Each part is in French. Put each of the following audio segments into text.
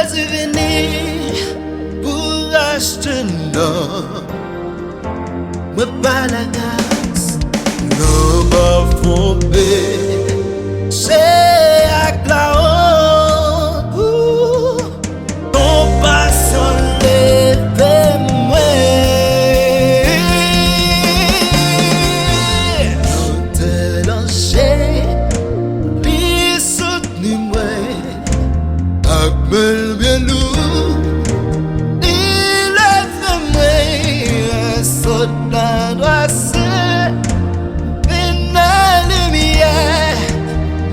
Jésus venu pour acheter l'homme. Me pas la grâce, l'homme a trompé. C'est à la honte, compassion lève-moi. Nous te lancer, lui soutenir-moi. Akmel bien lourd, il lève-moi. Saute la droite, une lumière.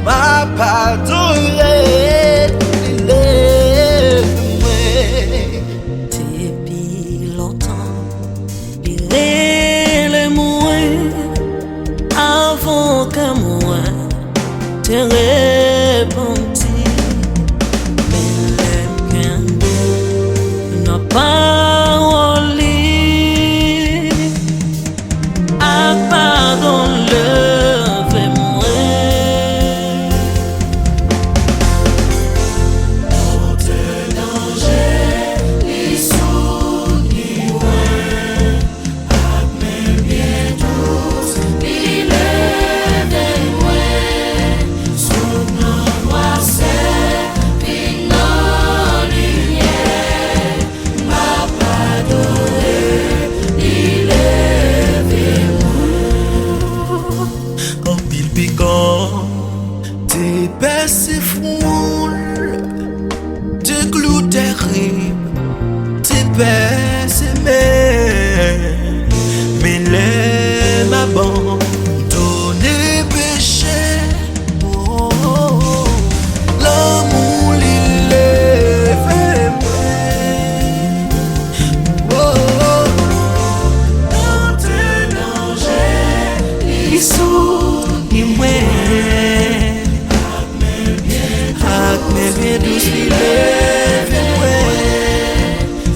Ma pardonne, il lève-moi. Depuis longtemps, il est le moins avant que moi te répondis. Tes baisses foule, tes clous terribles, tes baisses mais les m'abandonner péché. Oh, oh, oh. L'amour il lève moi. Oh, oh. Dans tes dangers, ils soulignent-moi. Mais bien douce il lève-moi.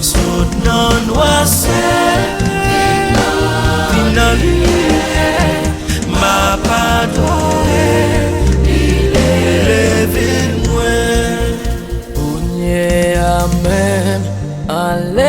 Saute dans noirceur, dans lumière. Ma pardonne, il lève-moi. Amen. Alléluia.